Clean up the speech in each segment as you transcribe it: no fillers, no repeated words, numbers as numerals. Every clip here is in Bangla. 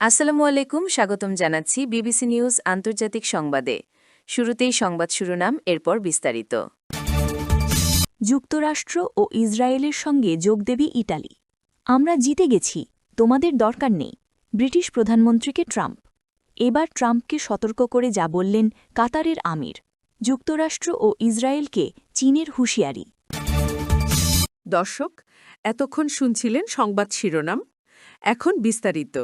আসসালামু আলাইকুম, স্বাগতম জানাচ্ছি বিবিসি নিউজ আন্তর্জাতিক সংবাদে। শুরুতেই সংবাদ শিরোনাম, এরপর বিস্তারিত। যুক্তরাষ্ট্র ও ইসরায়েলের সঙ্গে যোগ দেবে ইটালি। আমরা জিতে গেছি, তোমাদের দরকার নেই, ব্রিটিশ প্রধানমন্ত্রীকে ট্রাম্প। এবার ট্রাম্পকে সতর্ক করে যা বললেন কাতারের আমির। যুক্তরাষ্ট্র ও ইসরায়েলকে চীনের হুঁশিয়ারি। দর্শক, এতক্ষণ শুনছিলেন সংবাদ শিরোনাম। এখন বিস্তারিত।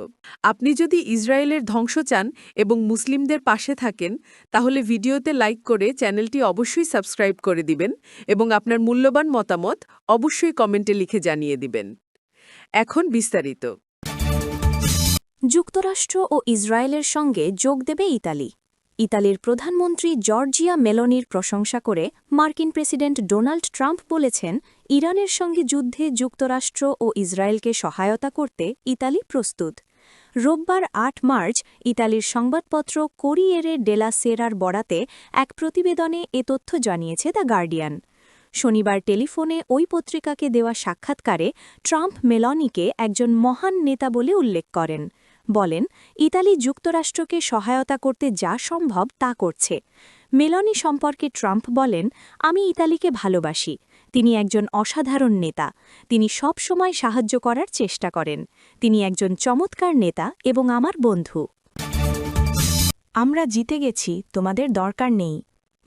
আপনি যদি ইসরায়েলের ধ্বংস চান এবং মুসলিমদের পাশে থাকেন, তাহলে ভিডিওতে লাইক করে চ্যানেলটি অবশ্যই সাবস্ক্রাইব করে দিবেন এবং আপনার মূল্যবান মতামত অবশ্যই কমেন্টে লিখে জানিয়ে দিবেন। এখন বিস্তারিত। যুক্তরাষ্ট্র ও ইসরায়েলের সঙ্গে যোগ দেবে ইতালি। ইতালির প্রধানমন্ত্রী জর্জিয়া মেলোনির প্রশংসা করে মার্কিন প্রেসিডেন্ট ডোনাল্ড ট্রাম্প বলেছেন, ইরানের সঙ্গে যুদ্ধে যুক্তরাষ্ট্র ও ইসরায়েলকে সহায়তা করতে ইতালি প্রস্তুত। রোববার ৮ মার্চ ইতালির সংবাদপত্র কোরিয়েরে ডেলা সেরার বরাতে এক প্রতিবেদনে এ তথ্য জানিয়েছে দ্য গার্ডিয়ান। শনিবার টেলিফোনে ওই পত্রিকাকে দেওয়া সাক্ষাৎকারে ট্রাম্প মেলনিকে একজন মহান নেতা বলে উল্লেখ করেন। বলেন, ইতালি যুক্তরাষ্ট্রকে সহায়তা করতে যা সম্ভব তা করছে। মেলনি সম্পর্কে ট্রাম্প বলেন, আমি ইতালিকে ভালোবাসি। তিনি একজন অসাধারণ নেতা। তিনি সব সময় সাহায্য করার চেষ্টা করেন। তিনি একজন চমৎকার নেতা এবং আমার বন্ধু। আমরা জিতে গেছি, তোমাদের দরকার নেই,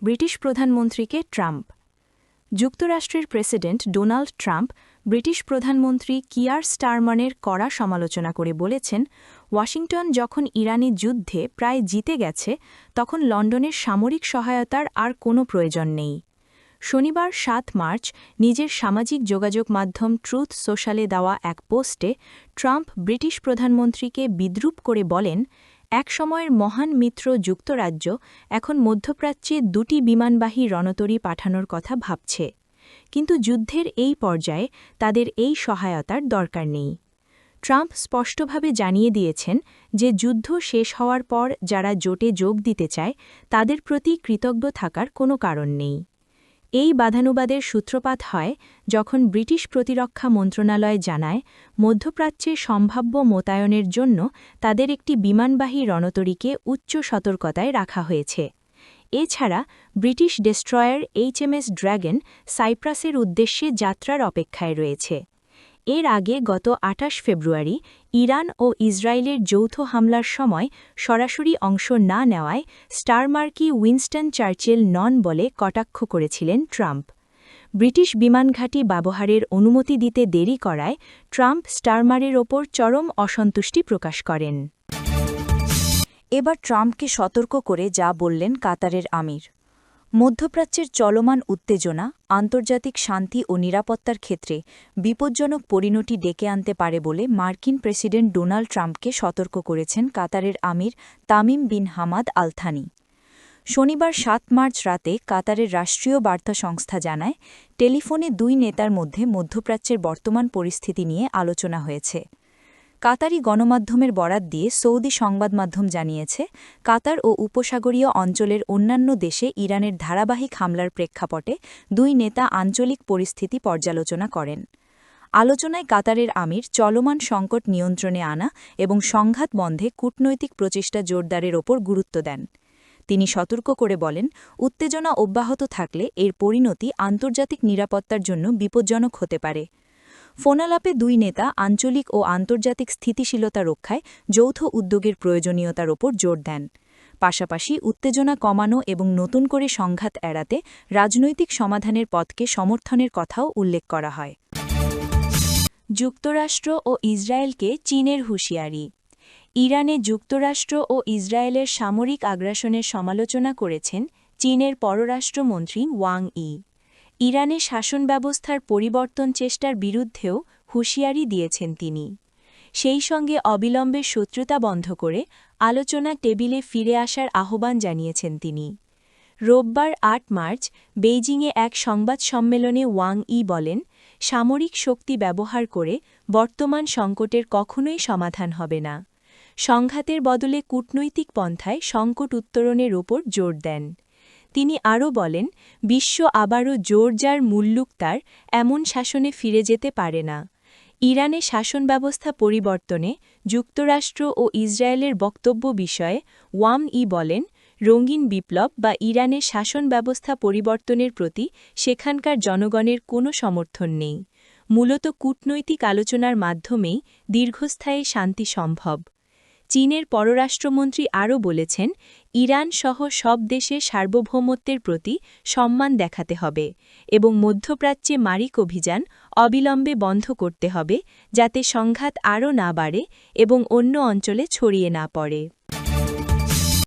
ব্রিটিশ প্রধানমন্ত্রীকে ট্রাম্প। যুক্তরাষ্ট্রের প্রেসিডেন্ট ডোনাল্ড ট্রাম্প ব্রিটিশ প্রধানমন্ত্রী কিয়ার স্টারমারের কড়া সমালোচনা করে বলেছেন, ওয়াশিংটন যখন ইরানি যুদ্ধে প্রায় জিতে গেছে, তখন লন্ডনের সামরিক সহায়তার আর কোনো প্রয়োজন নেই। শনিবার ৭ মার্চ নিজের সামাজিক যোগাযোগ মাধ্যম ট্রুথ সোশ্যালে দেওয়া এক পোস্টে ট্রাম্প ব্রিটিশ প্রধানমন্ত্রীকে বিদ্রূপ করে বলেন, এক সময়ের মহান মিত্র যুক্তরাজ্য এখন মধ্যপ্রাচ্যে ২টি বিমানবাহী রণতরী পাঠানোর কথা ভাবছে। কিন্তু যুদ্ধের এই পর্যায়ে তাদের এই সহায়তার দরকার নেই। ট্রাম্প স্পষ্টভাবে জানিয়ে দিয়েছেন যে যুদ্ধ শেষ হওয়ার পর যারা জোটে যোগ দিতে চায় তাদের প্রতি কৃতজ্ঞ থাকার কোনো কারণ নেই। এই বাদানুবাদের সূত্রপাত হয় যখন ব্রিটিশ প্রতিরক্ষা মন্ত্রণালয় জানায়, মধ্যপ্রাচ্যে সম্ভাব্য মোতায়েনের জন্য তাদের একটি বিমানবাহী রণতরীকে উচ্চ সতর্কতায় রাখা হয়েছে। এছাড়া ব্রিটিশ ডেস্ট্রয়ার HMS ড্র্যাগন সাইপ্রাসের উদ্দেশ্যে যাত্রার অপেক্ষায় রয়েছে। এর আগে গত ২৮ ফেব্রুয়ারি ইরান ও ইসরায়েলের যৌথ হামলার সময় সরাসরি অংশ না নেওয়ায় স্টারমার্কি উইনস্টন চার্চিল নন বলে কটাক্ষ করেছিলেন ট্রাম্প। ব্রিটিশ বিমানঘাঁটি ব্যবহারের অনুমতি দিতে দেরি করায় ট্রাম্প স্টারমারের ওপর চরম অসন্তুষ্টি প্রকাশ করেন। এবার ট্রাম্পকে সতর্ক করে যা বললেন কাতারের আমির। মধ্যপ্রাচ্যের চলমান উত্তেজনা আন্তর্জাতিক শান্তি ও নিরাপত্তার ক্ষেত্রে বিপজ্জনক পরিণতি ডেকে আনতে পারে বলে মার্কিন প্রেসিডেন্ট ডোনাল্ড ট্রাম্পকে সতর্ক করেছেন কাতারের আমির Tamim bin Hamad Al Thani. শনিবার ৭ মার্চ রাতে কাতারের রাষ্ট্রীয় বার্তা সংস্থা জানায়, টেলিফোনে দুই নেতার মধ্যে মধ্যপ্রাচ্যের বর্তমান পরিস্থিতি নিয়ে আলোচনা হয়েছে। কাতারি গণমাধ্যমের বরাত দিয়ে সৌদি সংবাদমাধ্যম জানিয়েছে, কাতার ও উপসাগরীয় অঞ্চলের অন্যান্য দেশে ইরানের ধারাবাহিক হামলার প্রেক্ষাপটে দুই নেতা আঞ্চলিক পরিস্থিতি পর্যালোচনা করেন। আলোচনায় কাতারের আমির চলমান সংকট নিয়ন্ত্রণে আনা এবং সংঘাত বন্ধে কূটনৈতিক প্রচেষ্টা জোরদারের ওপর গুরুত্ব দেন। তিনি সতর্ক করে বলেন, উত্তেজনা অব্যাহত থাকলে এর পরিণতি আন্তর্জাতিক নিরাপত্তার জন্য বিপজ্জনক হতে পারে। ফোনালাপে দুই নেতা আঞ্চলিক ও আন্তর্জাতিক স্থিতিশীলতা রক্ষায় যৌথ উদ্যোগের প্রয়োজনীয়তার ওপর জোর দেন। পাশাপাশি উত্তেজনা কমানো এবং নতুন করে সংঘাত এড়াতে রাজনৈতিক সমাধানের পথকে সমর্থনের কথাও উল্লেখ করা হয়। যুক্তরাষ্ট্র ও ইসরায়েলকে চীনের হুঁশিয়ারি। ইরানে যুক্তরাষ্ট্র ও ইসরায়েলের সামরিক আগ্রাসনের সমালোচনা করেছেন চীনের পররাষ্ট্রমন্ত্রী ওয়াং ই। ইরানে শাসন ব্যবস্থার পরিবর্তন চেষ্টার বিরুদ্ধেও হুঁশিয়ারি দিয়েছেন তিনি। সেই সঙ্গে অবিলম্বে শত্রুতা বন্ধ করে আলোচনা টেবিলে ফিরে আসার আহ্বান জানিয়েছেন তিনি। রোববার ৮ মার্চ বেইজিংয়ে এক সংবাদ সম্মেলনে ওয়াং ই বলেন, সামরিক শক্তি ব্যবহার করে বর্তমান সংকটের কখনোই সমাধান হবে না। সংঘাতের বদলে কূটনৈতিক পন্থায় সংকট উত্তরণের ওপর জোর দেন। তিনি আরও বলেন, বিশ্ব আবারও জোরজার মুল্লুক তার এমন শাসনে ফিরে যেতে পারে না। ইরানে শাসন ব্যবস্থা পরিবর্তনে যুক্তরাষ্ট্র ও ইসরায়েলের বক্তব্য বিষয়ে ওয়াম-ই বলেন, রঙিন বিপ্লব বা ইরানের শাসন ব্যবস্থা পরিবর্তনের প্রতি সেখানকার জনগণের কোনো সমর্থন নেই। মূলত কূটনৈতিক আলোচনার মাধ্যমেই দীর্ঘস্থায়ী শান্তি সম্ভব। চীনের পররাষ্ট্রমন্ত্রী আরও বলেছেন, ইরান সহ সব দেশের সার্বভৌমত্বের প্রতি সম্মান দেখাতে হবে এবং মধ্যপ্রাচ্যে মারিক অভিযান অবিলম্বে বন্ধ করতে হবে, যাতে সংঘাত আরও না বাড়ে এবং অন্য অঞ্চলে ছড়িয়ে না পড়ে।